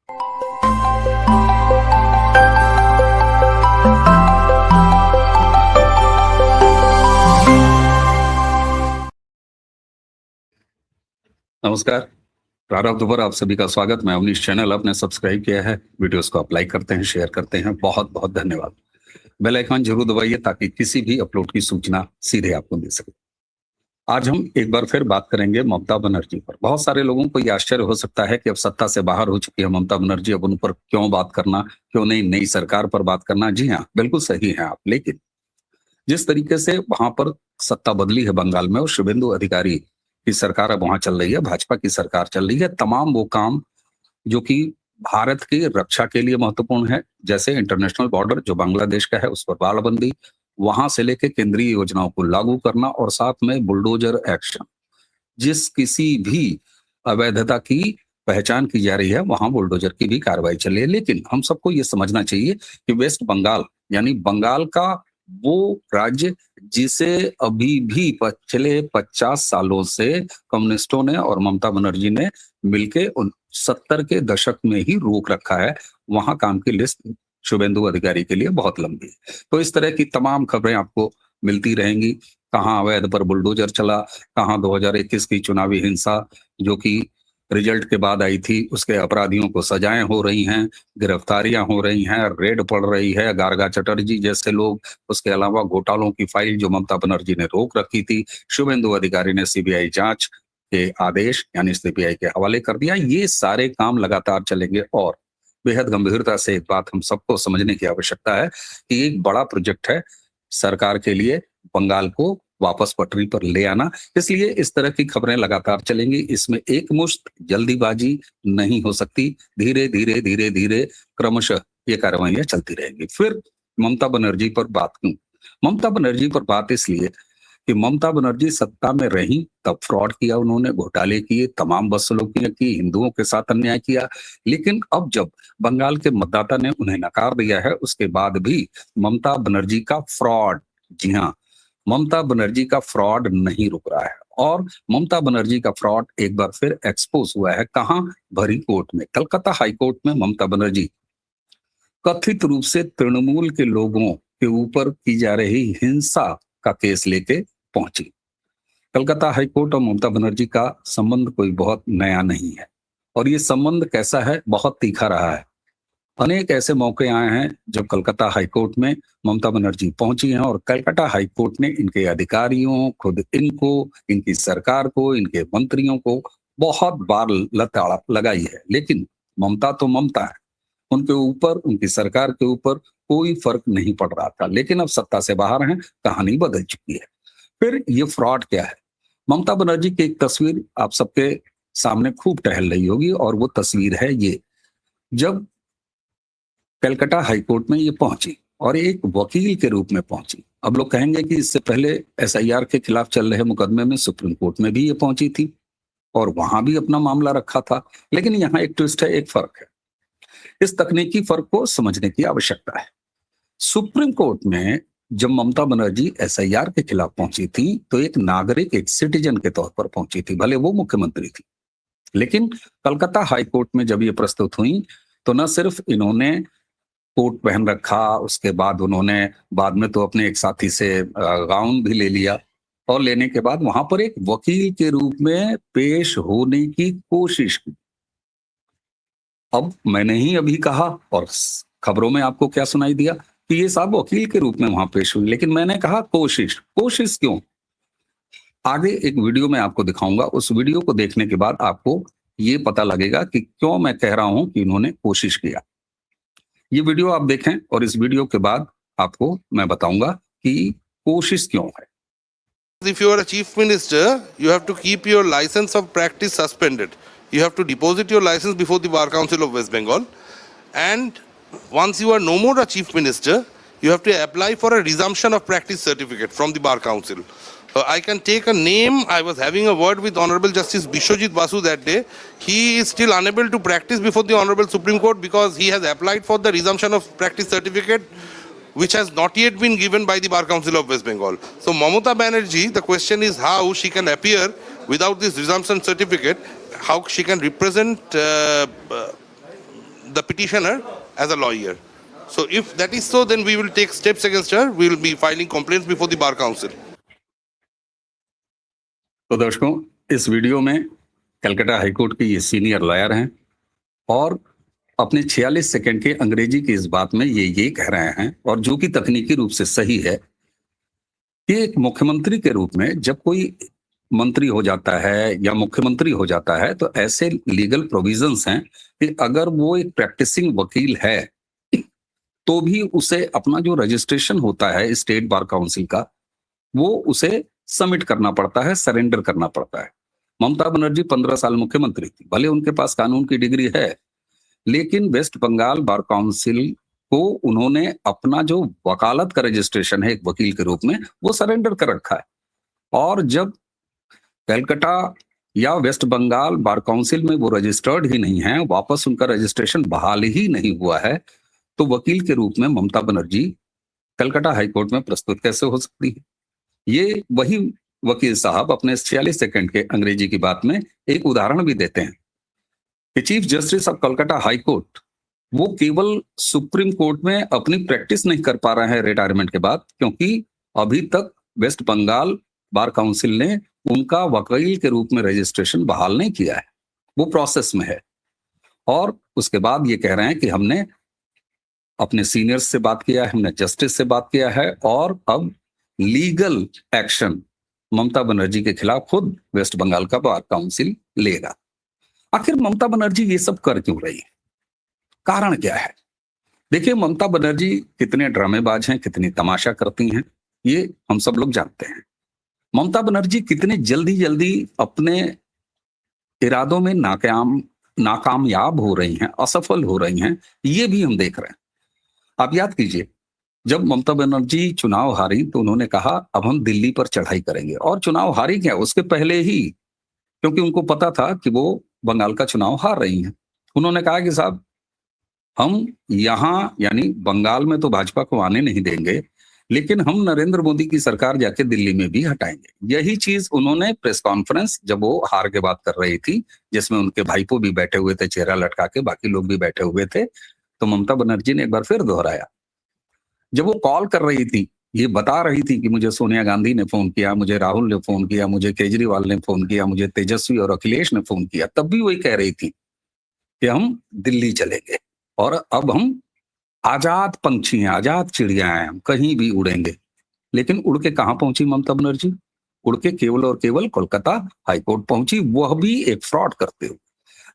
नमस्कार। प्रारब्ध पर आप सभी का स्वागत। मैं अवनीश। चैनल आपने सब्सक्राइब किया है, वीडियोस को आप लाइक करते हैं, शेयर करते हैं, बहुत बहुत धन्यवाद। बेल आइकन जरूर दबाइए ताकि किसी भी अपलोड की सूचना सीधे आपको मिल सके। आज हम एक बार फिर बात करेंगे ममता बनर्जी पर। बहुत सारे लोगों को ये आश्चर्य हो सकता है कि अब सत्ता से बाहर हो चुकी है ममता बनर्जी, अब उन पर क्यों बात करना, क्यों नहीं नई सरकार पर बात करना। जी हाँ, बिल्कुल सही है आप। लेकिन जिस तरीके से वहां पर सत्ता बदली है बंगाल में और शुभेंदु अधिकारी की सरकार अब वहां चल रही है, भाजपा की सरकार चल रही है, तमाम वो काम जो कि भारत की रक्षा के लिए महत्वपूर्ण है, जैसे इंटरनेशनल बॉर्डर जो बांग्लादेश का है उस पर बाड़बंदी, वहां से लेके केंद्रीय योजनाओं को लागू करना और साथ में बुलडोजर एक्शन। जिस किसी भी अवैधता की पहचान की जा रही है वहां बुलडोजर की भी कार्रवाई चल रही है। लेकिन हम सबको ये समझना चाहिए कि वेस्ट बंगाल यानी बंगाल का वो राज्य जिसे अभी भी पिछले 50 सालों से कम्युनिस्टों ने और ममता बनर्जी ने मिलके 70 के दशक में ही रोक रखा है, वहां काम की लिस्ट शुभेंदु अधिकारी के लिए बहुत लंबी है। तो इस तरह की तमाम खबरें आपको मिलती रहेंगी। कहाँ अवैध पर बुलडोजर चला, कहाँ 2021 की चुनावी हिंसा जो कि रिजल्ट के बाद आई थी उसके अपराधियों को सजाएं हो रही हैं, गिरफ्तारियां हो रही हैं, रेड पड़ रही है, गार्गा चटर्जी जैसे लोग, उसके अलावा घोटालों की फाइल जो ममता बनर्जी ने रोक रखी थी, शुभेंदु अधिकारी ने सीबीआई जांच के आदेश यानी सीबीआई के हवाले कर दिया। ये सारे काम लगातार चलेंगे और बेहद गंभीरता से एक बात हम सबको समझने की आवश्यकता है कि एक बड़ा प्रोजेक्ट है सरकार के लिए बंगाल को वापस पटरी पर ले आना। इसलिए इस तरह की खबरें लगातार चलेंगी। इसमें एक मुश्त जल्दीबाजी नहीं हो सकती। धीरे धीरे धीरे धीरे क्रमशः ये कार्रवाइयां चलती रहेंगी। फिर ममता बनर्जी पर बात क्यों? ममता बनर्जी पर बात इसलिए कि ममता बनर्जी सत्ता में रही तब फ्रॉड किया, उन्होंने घोटाले किए, तमाम बदसलूकियां की, हिंदुओं के साथ अन्याय किया। लेकिन अब जब बंगाल के मतदाता ने उन्हें नकार दिया है उसके बाद भी ममता बनर्जी का फ्रॉड, जी हाँ, ममता बनर्जी का फ्रॉड नहीं रुक रहा है और ममता बनर्जी का फ्रॉड एक बार फिर एक्सपोज हुआ है। कहां? भरी कोर्ट में, कलकत्ता हाई कोर्ट में ममता बनर्जी कथित रूप से तृणमूल के लोगों के ऊपर की जा रही हिंसा का केस लेके पहुंची। कलकत्ता हाई कोर्ट और ममता बनर्जी का संबंध कोई बहुत नया नहीं है और ये संबंध कैसा है, बहुत तीखा रहा है। अनेक ऐसे मौके आए हैं जब कलकत्ता हाईकोर्ट में ममता बनर्जी पहुंची हैं और कलकत्ता हाईकोर्ट ने इनके अधिकारियों, खुद इनको, इनकी सरकार को, इनके मंत्रियों को बहुत बार लताड़ लगाई है। लेकिन ममता तो ममता है, उनके ऊपर, उनकी सरकार के ऊपर कोई फर्क नहीं पड़ रहा था। लेकिन अब सत्ता से बाहर हैं, कहानी बदल चुकी है। फिर ये फ्रॉड क्या है? ममता बनर्जी की एक तस्वीर आप सबके सामने खूब टहल रही होगी और वो तस्वीर है ये, जब कलकत्ता हाईकोर्ट में ये पहुंची और एक वकील के रूप में पहुंची। अब लोग कहेंगे कि इससे पहले एसआईआर के खिलाफ चल रहे मुकदमे में सुप्रीम कोर्ट में भी ये पहुंची थी और वहां भी अपना मामला रखा था। लेकिन यहाँ एक ट्विस्ट है, एक फर्क है। इस तकनीकी फर्क को समझने की आवश्यकता है। सुप्रीम कोर्ट में जब ममता बनर्जी एसआईआर के खिलाफ पहुंची थी तो एक नागरिक, एक सिटीजन के तौर पर पहुंची थी, भले वो मुख्यमंत्री थी। लेकिन कलकत्ता हाईकोर्ट में जब ये प्रस्तुत हुई तो न सिर्फ इन्होंने कोट पहन रखा, उसके बाद उन्होंने बाद में तो अपने एक साथी से गाउन भी ले लिया और लेने के बाद वहां पर एक वकील के रूप में पेश होने की कोशिश की। अब मैंने ही अभी कहा और खबरों में आपको क्या सुनाई दिया कि ये साहब वकील के रूप में वहां पेश हुई, लेकिन मैंने कहा कोशिश। कोशिश क्यों? आगे एक वीडियो में आपको दिखाऊंगा। उस वीडियो को देखने के बाद आपको ये पता लगेगा कि क्यों मैं कह रहा हूं कि इन्होंने कोशिश किया। ये वीडियो आप देखें और इस वीडियो के बाद आपको मैं बताऊंगा कि कोशिश क्यों है। If you are a chief minister, you have to keep your license of practice suspended. You have to deposit your license before the Bar Council of West Bengal. And once you are no more a chief minister, you have to apply for a resumption of practice certificate from the Bar Council. I can take a name. I was having a word with Honorable Justice Bishwajit Basu that day. He is still unable to practice before the Honorable Supreme Court because he has applied for the resumption of practice certificate, which has not yet been given by the Bar Council of West Bengal. So Mamata Banerjee, the question is how she can appear without this resumption certificate, how she can represent petitioner as a lawyer. So if that is so, then we will take steps against her. We will be filing complaints before the Bar Council. तो दर्शकों, इस video में Calcutta high court के ये senior lawyer हैं और अपने 46 second के अंग्रेजी की इस बात में ये कह रहे हैं, और जो कि तकनीकी रूप से सही है कि एक मुख्यमंत्री के रूप में जब कोई मंत्री हो जाता है या मुख्यमंत्री हो जाता है तो ऐसे लीगल प्रोविजंस हैं कि अगर वो एक प्रैक्टिसिंग वकील है तो भी उसे अपना जो रजिस्ट्रेशन होता है स्टेट बार काउंसिल का, वो उसे सबमिट करना पड़ता है, सरेंडर करना पड़ता है। ममता बनर्जी 15 साल मुख्यमंत्री थी, भले उनके पास कानून की डिग्री है, लेकिन वेस्ट बंगाल बार काउंसिल को उन्होंने अपना जो वकालत का रजिस्ट्रेशन है एक वकील के रूप में, वो सरेंडर कर रखा है। और जब कलकत्ता या वेस्ट बंगाल बार काउंसिल में वो रजिस्टर्ड ही नहीं है, वापस उनका रजिस्ट्रेशन बहाल ही नहीं हुआ है, तो वकील के रूप में ममता बनर्जी कलकत्ता हाईकोर्ट में प्रस्तुत कैसे हो सकती है? ये वही वकील साहब अपने 46 सेकंड के अंग्रेजी की बात में एक उदाहरण भी देते हैं कि chief justice of Calcutta high court वो केवल सुप्रीम कोर्ट में अपनी प्रैक्टिस नहीं कर पा रहे हैं रिटायरमेंट के बाद, क्योंकि अभी तक वेस्ट बंगाल बार काउंसिल ने उनका वकील के रूप में रजिस्ट्रेशन बहाल नहीं किया है, वो प्रोसेस में है। और उसके बाद ये कह रहे हैं कि हमने अपने सीनियर्स से बात किया है, हमने जस्टिस से बात किया है और अब लीगल एक्शन ममता बनर्जी के खिलाफ खुद वेस्ट बंगाल का बार काउंसिल लेगा। आखिर ममता बनर्जी ये सब कर क्यों रही है? कारण क्या है? देखिए, ममता बनर्जी कितने ड्रामेबाज हैं, कितनी तमाशा करती हैं, ये हम सब लोग जानते हैं। ममता बनर्जी कितने जल्दी अपने इरादों में नाकामयाब हो रही हैं, असफल हो रही हैं, ये भी हम देख रहे हैं। आप याद कीजिए, जब ममता बनर्जी चुनाव हारी तो उन्होंने कहा अब हम दिल्ली पर चढ़ाई करेंगे, और चुनाव हारी क्या, उसके पहले ही, क्योंकि उनको पता था कि वो बंगाल का चुनाव हार रही हैं, उन्होंने कहा कि साहब हम यहां यानी बंगाल में तो भाजपा को आने नहीं देंगे, लेकिन हम नरेंद्र मोदी की सरकार जाके दिल्ली में भी हटाएंगे। यही चीज उन्होंने प्रेस कॉन्फ्रेंस जब वो हार के बात कर रही थी, जिसमें उनके भाईपो भी बैठे हुए थे चेहरा लटका के, बाकी लोग भी बैठे हुए थे, तो ममता बनर्जी ने एक बार फिर दोहराया। जब वो कॉल कर रही थी, ये बता रही थी कि मुझे सोनिया गांधी ने फोन किया, मुझे राहुल ने फोन किया, मुझे केजरीवाल ने फोन किया, मुझे तेजस्वी और अखिलेश ने फोन किया, तब भी वही कह रही थी कि हम दिल्ली चलेंगे और अब हम आजाद पंछी हैं, आजाद चिड़िया हैं, हम कहीं भी उड़ेंगे। लेकिन उड़ के कहां पहुंची ममता बनर्जी? उड़ के केवल और केवल कोलकाता हाईकोर्ट पहुंची, वह भी एक फ्रॉड करते हुए।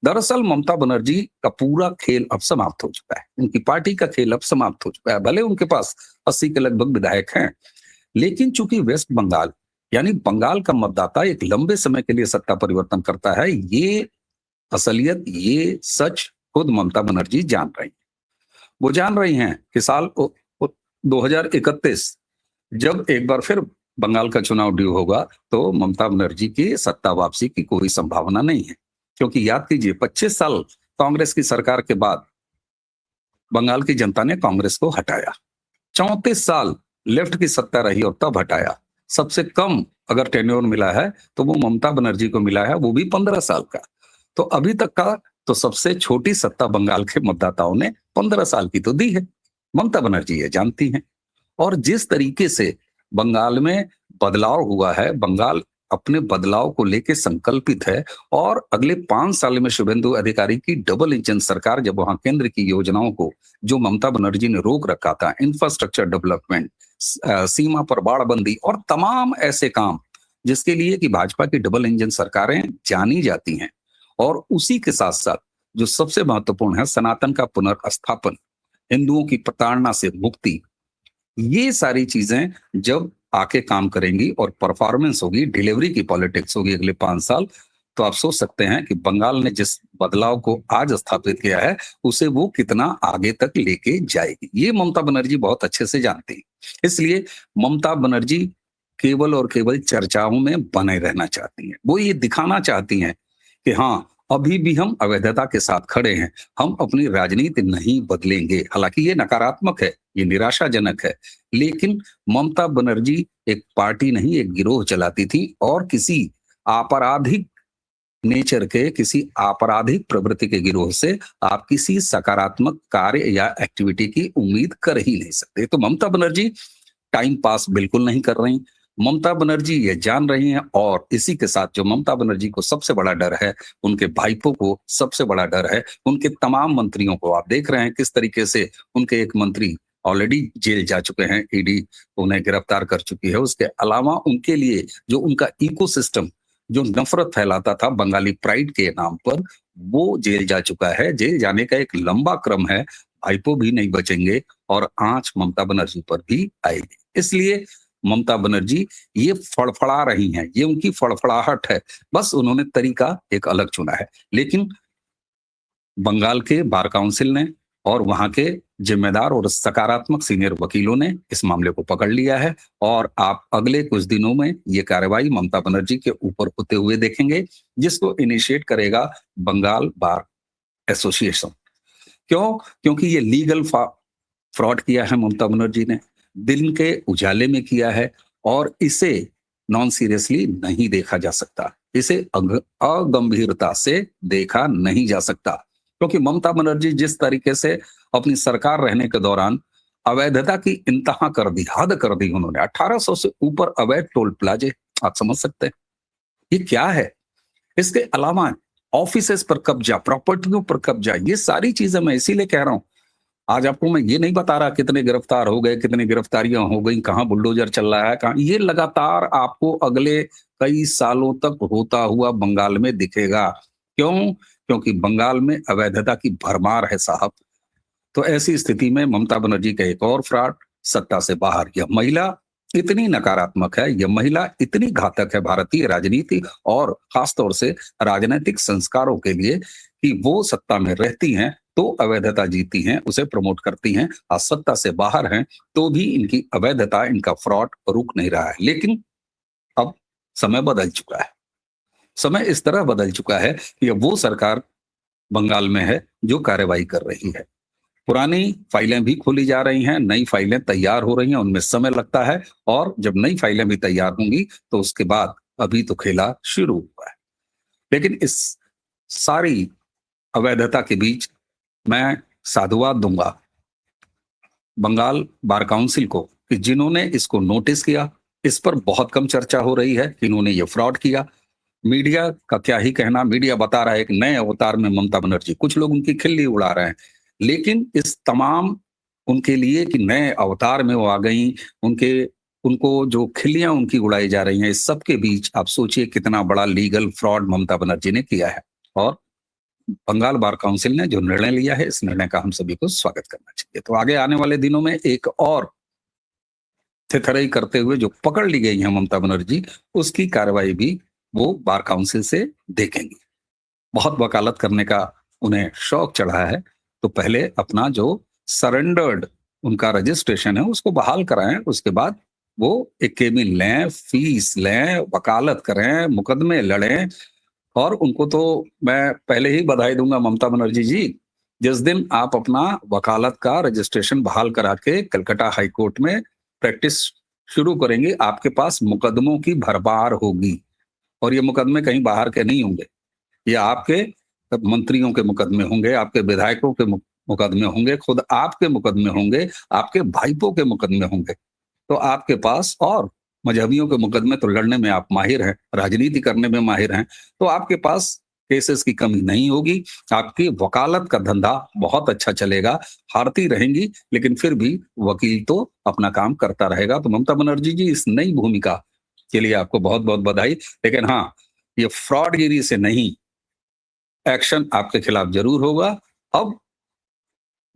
दरअसल ममता बनर्जी का पूरा खेल अब समाप्त हो चुका है, उनकी पार्टी का खेल अब समाप्त हो चुका है। भले उनके पास 80 के लगभग विधायक हैं, लेकिन चूंकि वेस्ट बंगाल यानी बंगाल का मतदाता एक लंबे समय के लिए सत्ता परिवर्तन करता है, ये असलियत, ये सच खुद ममता बनर्जी जान रही है। वो जान रही हैं कि साल 2031 जब एक बार फिर बंगाल का चुनाव ड्यू होगा तो ममता बनर्जी की सत्ता वापसी की कोई संभावना नहीं है, क्योंकि याद कीजिए 25 साल कांग्रेस की सरकार के बाद बंगाल की जनता ने कांग्रेस को हटाया, 34 साल लेफ्ट की सत्ता रही और तब हटाया। सबसे कम अगर टेन्योर मिला है तो वो ममता बनर्जी को मिला है, वो भी 15 साल का। तो अभी तक का तो सबसे छोटी सत्ता बंगाल के मतदाताओं ने 15 साल की तो दी है। ममता बनर्जी ये जानती हैं, और जिस तरीके से बंगाल में बदलाव हुआ है, बंगाल अपने बदलाव को लेकर संकल्पित है, और अगले 5 साल में शुभेंदु अधिकारी की डबल इंजन सरकार, जब वहां केंद्र की योजनाओं को जो ममता बनर्जी ने रोक रखा था, इंफ्रास्ट्रक्चर डेवलपमेंट, सीमा पर बाड़बंदी और तमाम ऐसे काम जिसके लिए कि भाजपा की डबल इंजन सरकारें जानी जाती हैं, और उसी के साथ साथ जो सबसे महत्वपूर्ण है सनातन का पुनर्स्थापन, हिंदुओं की प्रताड़ना से मुक्ति, ये सारी चीजें जब आके काम करेंगी और परफॉर्मेंस होगी, डिलीवरी की पॉलिटिक्स होगी अगले 5 साल, तो आप सोच सकते हैं कि बंगाल ने जिस बदलाव को आज स्थापित किया है उसे वो कितना आगे तक लेके जाएगी। ये ममता बनर्जी बहुत अच्छे से जानती है। इसलिए ममता बनर्जी केवल और केवल चर्चाओं में बने रहना चाहती हैं। वो ये दिखाना चाहती हैं कि हाँ, अभी भी हम अवैधता के साथ खड़े हैं, हम अपनी राजनीति नहीं बदलेंगे। हालांकि ये नकारात्मक है, ये निराशाजनक है, लेकिन ममता बनर्जी एक पार्टी नहीं, एक गिरोह चलाती थी, और किसी आपराधिक नेचर के किसी आपराधिक प्रवृत्ति के गिरोह से आप किसी सकारात्मक कार्य या एक्टिविटी की उम्मीद कर ही नहीं सकते। तो ममता बनर्जी टाइम पास बिल्कुल नहीं कर रही। ममता बनर्जी ये जान रही हैं, और इसी के साथ जो ममता बनर्जी को सबसे बड़ा डर है, उनके भाइपों को सबसे बड़ा डर है, उनके तमाम मंत्रियों को आप देख रहे हैं किस तरीके से उनके एक मंत्री ऑलरेडी जेल जा चुके हैं, ईडी उन्हें गिरफ्तार कर चुकी है। उसके अलावा उनके लिए जो उनका इकोसिस्टम जो नफरत फैलाता था बंगाली प्राइड के नाम पर, वो जेल जा चुका है। जेल जाने का एक लंबा क्रम है, भाइपो भी नहीं बचेंगे और आंच ममता बनर्जी पर भी आएगी। इसलिए ममता बनर्जी ये फड़फड़ा रही हैं, ये उनकी फड़फड़ाहट है, बस उन्होंने तरीका एक अलग चुना है। लेकिन बंगाल के बार काउंसिल ने और वहां के जिम्मेदार और सकारात्मक सीनियर वकीलों ने इस मामले को पकड़ लिया है, और आप अगले कुछ दिनों में ये कार्रवाई ममता बनर्जी के ऊपर होते हुए देखेंगे, जिसको इनिशिएट करेगा बंगाल बार एसोसिएशन। क्यों? क्योंकि ये लीगल फ्रॉड किया है ममता बनर्जी ने, दिन के उजाले में किया है, और इसे नॉन सीरियसली नहीं देखा जा सकता, इसे अगंभीरता से देखा नहीं जा सकता। क्योंकि ममता बनर्जी जिस तरीके से अपनी सरकार रहने के दौरान अवैधता की इंतहा कर दी, हद कर दी उन्होंने, 1800 से ऊपर अवैध टोल प्लाजे, आप समझ सकते हैं ये क्या है। इसके अलावा ऑफिसेस पर कब्जा, प्रॉपर्टियों पर कब्जा, ये सारी चीजें मैं इसीलिए कह रहा हूं। आज आपको मैं ये नहीं बता रहा कितने गिरफ्तार हो गए, कितनी गिरफ्तारियां हो गई, कहां बुलडोजर चल रहा है, कहां, ये लगातार आपको अगले कई सालों तक होता हुआ बंगाल में दिखेगा। क्यों? क्योंकि बंगाल में अवैधता की भरमार है साहब। तो ऐसी स्थिति में ममता बनर्जी का एक और फ्रॉड, सत्ता से बाहर। यह महिला इतनी नकारात्मक है, यह महिला इतनी घातक है भारतीय राजनीति और खासतौर से राजनीतिक संस्कारों के लिए, कि वो सत्ता में रहती हैं तो अवैधता जीती हैं, उसे प्रमोट करती हैं, आज सत्ता से बाहर हैं तो भी इनकी अवैधता, इनका फ्रॉड रुक नहीं रहा है। लेकिन अब समय बदल चुका है, समय इस तरह बदल चुका है कि अब वो सरकार बंगाल में है जो कार्रवाई कर रही है। पुरानी फाइलें भी खोली जा रही हैं, नई फाइलें तैयार हो रही हैं, उनमें समय लगता है, और जब नई फाइलें भी तैयार होंगी तो उसके बाद, अभी तो खेला शुरू हुआ है। लेकिन इस सारी अवैधता के बीच मैं साधुवाद दूंगा बंगाल बार काउंसिल को, कि जिन्होंने इसको नोटिस किया। इस पर बहुत कम चर्चा हो रही है कि इन्होंने ये फ्रॉड किया। मीडिया का क्या ही कहना, मीडिया बता रहा है एक नए अवतार में ममता बनर्जी, कुछ लोग उनकी खिल्ली उड़ा रहे हैं। लेकिन इस तमाम उनके लिए कि नए अवतार में वो आ गई, उनको जो खिल्लियां उनकी उड़ाई जा रही हैं, इस सब के बीच आप सोचिए कितना बड़ा लीगल फ्रॉड ममता बनर्जी ने किया है। और बंगाल बार काउंसिल ने जो निर्णय लिया है, इस निर्णय का हम सभी को स्वागत करना चाहिए। तो आगे आने वाले दिनों में एक और थेथरई करते हुए जो पकड़ ली गई है ममता बनर्जी, उसकी कार्रवाई भी वो बार काउंसिल से देखेंगे। बहुत वकालत करने का उन्हें शौक चढ़ा है, तो पहले अपना जो सरेंडर्ड उनका रजिस्ट्रेशन है उसको बहाल कराएं, उसके बाद वो एक केबिन लें, फीस लें, वकालत करें, मुकदमे लड़ें। और उनको तो मैं पहले ही बधाई दूंगा ममता बनर्जी जी, जिस दिन आप अपना वकालत का रजिस्ट्रेशन बहाल करा के कलकत्ता हाई कोर्ट में प्रैक्टिस शुरू करेंगे, आपके पास मुकदमों की भरमार होगी। और ये मुकदमे कहीं बाहर के नहीं होंगे, ये आपके मंत्रियों के मुकदमे होंगे, आपके विधायकों के मुकदमे होंगे, खुद आपके मुकदमे होंगे, आपके भाइपों के मुकदमे होंगे। तो आपके पास, और मजहबियों के मुकदमे तो लड़ने में आप माहिर हैं, राजनीति करने में माहिर हैं, तो आपके पास केसेस की कमी नहीं होगी। आपकी वकालत का धंधा बहुत अच्छा चलेगा, हारती रहेंगी लेकिन फिर भी वकील तो अपना काम करता रहेगा। तो ममता बनर्जी जी, इस नई भूमिका के लिए आपको बहुत बहुत बधाई। लेकिन हाँ, ये फ्रॉडगिरी से नहीं, एक्शन आपके खिलाफ जरूर होगा। अब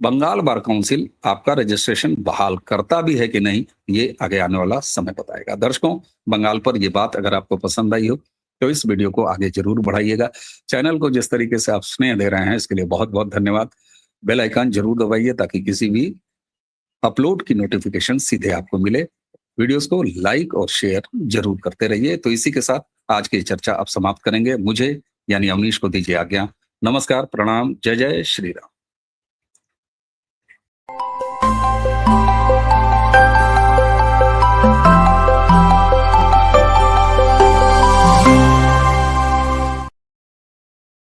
बंगाल बार काउंसिल आपका रजिस्ट्रेशन बहाल करता भी है कि नहीं, ये आगे आने वाला समय बताएगा। दर्शकों, बंगाल पर ये बात अगर आपको पसंद आई हो तो इस वीडियो को आगे जरूर बढ़ाइएगा। चैनल को जिस तरीके से आप स्नेह दे रहे हैं, इसके लिए बहुत बहुत धन्यवाद। बेल आइकन जरूर दबाइए ताकि किसी भी अपलोड की नोटिफिकेशन सीधे आपको मिले। वीडियोस को लाइक और शेयर जरूर करते रहिए। तो इसी के साथ आज की चर्चा आप समाप्त करेंगे। मुझे यानी अवनीश को दीजिए आज्ञा। नमस्कार, प्रणाम, जय जय श्री राम।